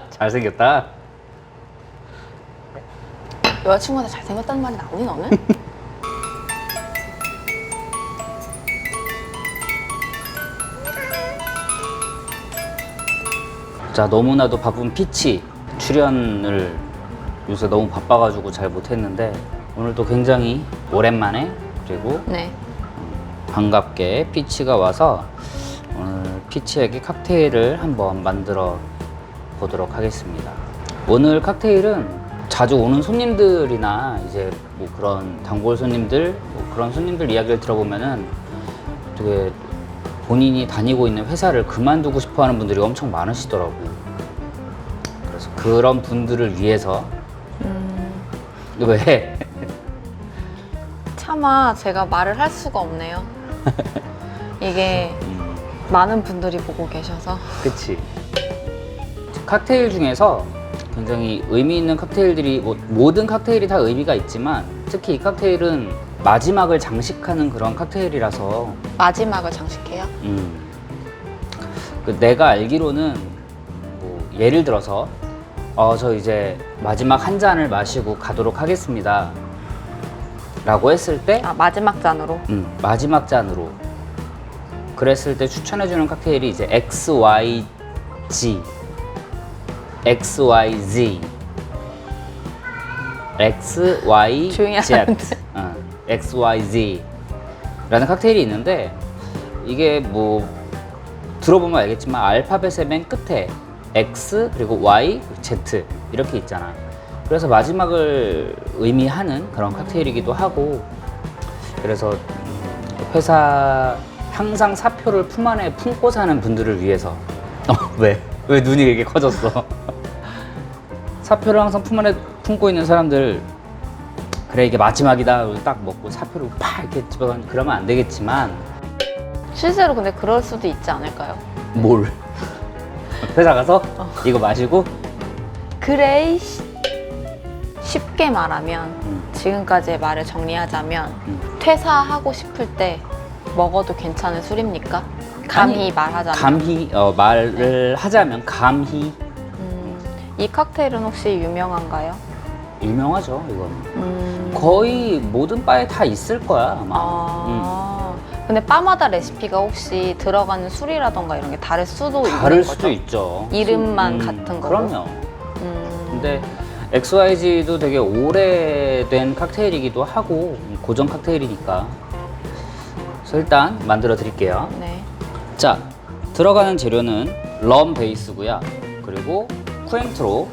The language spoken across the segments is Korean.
잘생겼다. 여자친구한테 잘생겼다는 말이 나오니 너는? 자, 너무나도 바쁜 피치 출연을 요새 너무 바빠가지고 잘 못했는데 오늘도 굉장히 오랜만에 그리고 네. 반갑게 피치가 와서 오늘 피치에게 칵테일을 한번 만들어 보도록 하겠습니다. 오늘 칵테일은 자주 오는 손님들이나 이제 뭐 그런 단골 손님들, 뭐 그런 손님들 이야기를 들어보면은 되게 본인이 다니고 있는 회사를 그만두고 싶어 하는 분들이 엄청 많으시더라고요. 그래서 그런 분들을 위해서 왜? 차마 제가 말을 할 수가 없네요. 이게 많은 분들이 보고 계셔서. 그치. 칵테일 중에서 굉장히 의미 있는 칵테일들이 뭐 모든 칵테일이 다 의미가 있지만 특히 이 칵테일은 마지막을 장식하는 그런 칵테일이라서 마지막을 장식해요? 내가 알기로는 뭐 예를 들어서 저 이제 마지막 한 잔을 마시고 가도록 하겠습니다 라고 했을 때 아, 마지막 잔으로? 마지막 잔으로 그랬을 때 추천해주는 칵테일이 이제 XYG XYZ 조용히 XYZ 하는데. XYZ 라는 칵테일이 있는데 이게 뭐 들어보면 알겠지만 알파벳의 맨 끝에 X 그리고 Y, Z 이렇게 있잖아. 그래서 마지막을 의미하는 그런 칵테일이기도 하고 그래서 회사 항상 사표를 품 안에 품고 사는 분들을 위해서 왜? 왜 눈이 이렇게 커졌어? 사표를 항상 품 안에 품고 있는 사람들 그래 이게 마지막이다 딱 먹고 사표를 팍 이렇게 집어가면 그러면 안 되겠지만 실제로 근데 그럴 수도 있지 않을까요? 뭘? 회사 가서 이거 마시고 그래 쉽게 말하면 지금까지의 말을 정리하자면 퇴사하고 싶을 때 먹어도 괜찮은 술입니까? 감히 말하자면 감히 말을 하자면 감히 이 칵테일은 혹시 유명한가요? 유명하죠 이건 거의 모든 바에 다 있을 거야 아마 근데 바마다 레시피가 혹시 들어가는 술이라던가 이런 게 다를 수도 있는 다를 거죠? 수도 있죠 이름만 같은 거고? 그럼요 근데 XYZ도 되게 오래된 칵테일이기도 하고 고전 칵테일이니까 그래서 일단 만들어 드릴게요 네. 자, 들어가는 재료는 럼 베이스고요. 그리고 쿠엔트로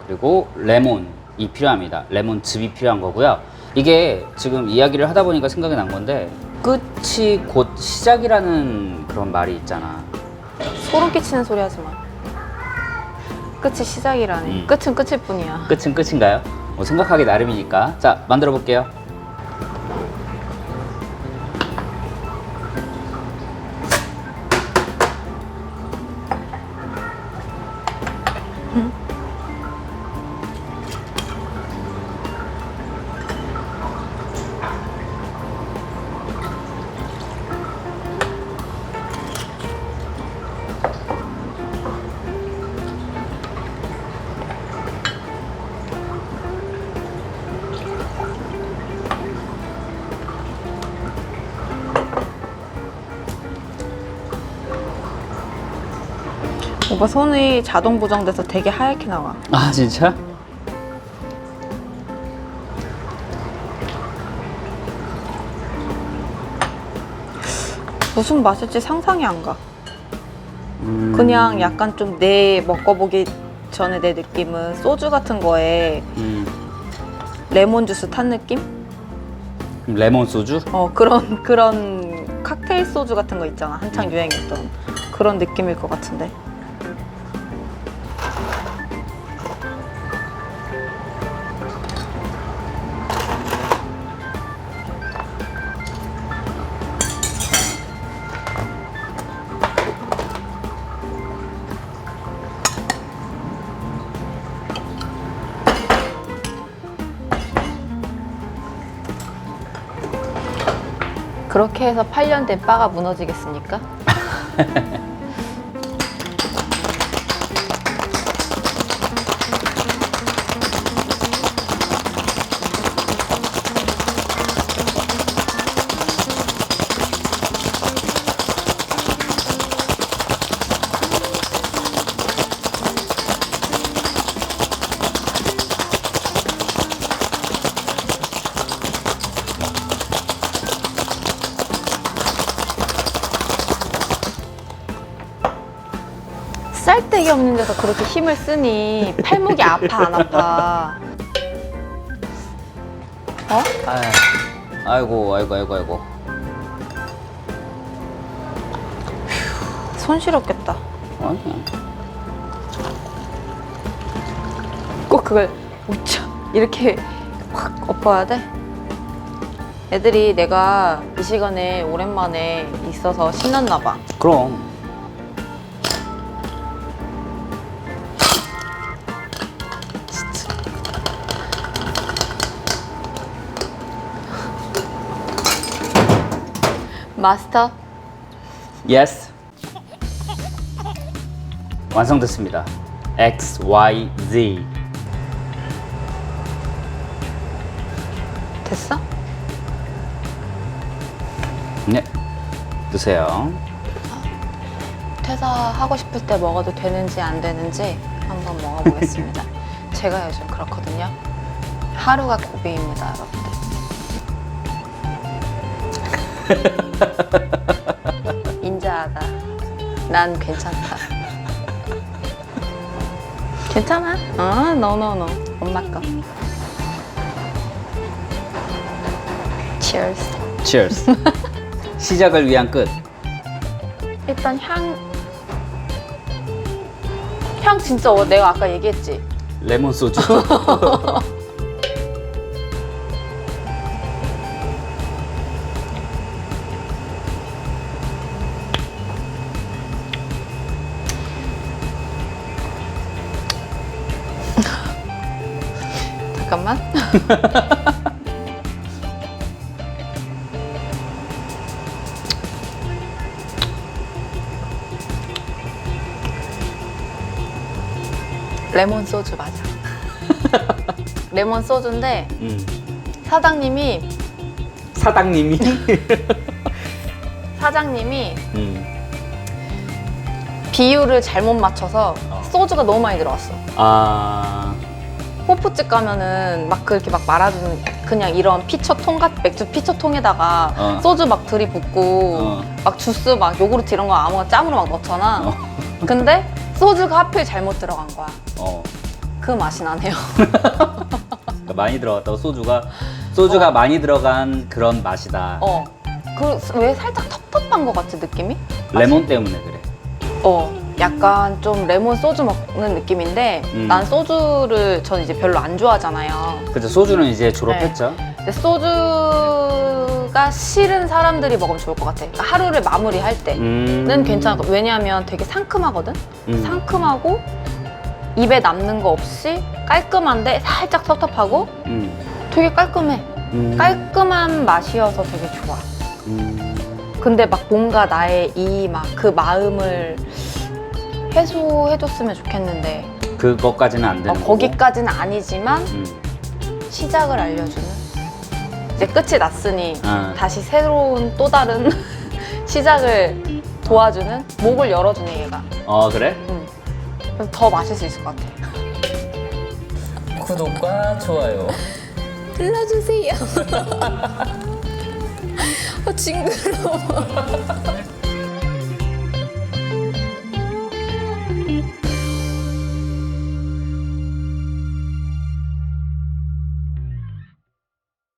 그리고 레몬이 필요합니다. 레몬즙이 필요한 거고요. 이게 지금 이야기를 하다 보니까 생각이 난 건데 끝이 곧 시작이라는 그런 말이 있잖아. 소름 끼치는 소리 하지 마. 끝이 시작이라니. 끝은 끝일 뿐이야. 끝은 끝인가요? 뭐 생각하기 나름이니까. 자, 만들어 볼게요. 오빠 손이 자동 보정돼서 되게 하얗게 나와. 아, 진짜? 무슨 맛일지 상상이 안 가. 그냥 약간 좀 내 먹어보기 전에 내 느낌은 소주 같은 거에 레몬 주스 탄 느낌? 레몬 소주? 그런 칵테일 소주 같은 거 있잖아. 한창 유행했던 그런 느낌일 것 같은데. 그렇게 해서 8년 된 바가 무너지겠습니까? 깔때기 없는 데서 그렇게 힘을 쓰니 팔목이 아파 안 아파? 어? 아이고. 손 시렵겠다. 아니야. 꼭 그걸 우차 이렇게 확 엎어야 돼? 애들이 내가 이 시간에 오랜만에 있어서 신났나 봐. 그럼. 마스터? Yes. 완성됐습니다. X, Y, Z. 됐어? 네. 드세요. 퇴사하고 싶을 때 먹어도 되는지 안 되는지 한번 먹어보겠습니다. 제가 요즘 그렇거든요. 하루가 고비입니다, 여러분들. 인자하다. 난 괜찮다. 괜찮아? no. 엄마 거. Cheers. Cheers. 시작을 위한 끝. 일단 향 진짜 내가 아까 얘기했지? 레몬 소주. 잠깐만. 레몬 소주 맞아. 레몬 소주인데 사장님이 비율을 잘못 맞춰서 소주가 너무 많이 들어왔어. 호프집 가면은 막 그렇게 막 말아주는 그냥 이런 피처통 맥주 피처통에다가 소주 막 들이붓고 막 주스 막 요구르트 이런 거 아무거나 짬으로 막 넣잖아. 근데 소주가 하필 잘못 들어간 거야. 그 맛이 나네요. 그러니까 많이 들어갔다고 소주가 많이 들어간 그런 맛이다. 왜 살짝 텁텁한 것 같지 느낌이? 레몬 때문에 그래. 약간 좀 레몬 소주 먹는 느낌인데 난 소주를 전 이제 별로 안 좋아하잖아요. 그죠. 소주는 이제 졸업했죠. 근데 소주가 싫은 사람들이 먹으면 좋을 것 같아. 그러니까 하루를 마무리할 때는 괜찮아. 왜냐하면 되게 상큼하거든? 상큼하고 입에 남는 거 없이 깔끔한데 살짝 텁텁하고 되게 깔끔해. 깔끔한 맛이어서 되게 좋아. 근데 막 뭔가 나의 이 막 그 마음을 해소해줬으면 좋겠는데 그것까지는 안 되는 거고. 거기까지는 아니지만 시작을 알려주는 이제 끝이 났으니 다시 새로운 또 다른 시작을 도와주는 목을 열어주는 얘가. 그래? 그래서 더 마실 수 있을 것 같아. 구독과 좋아요 눌러주세요. 징그러워.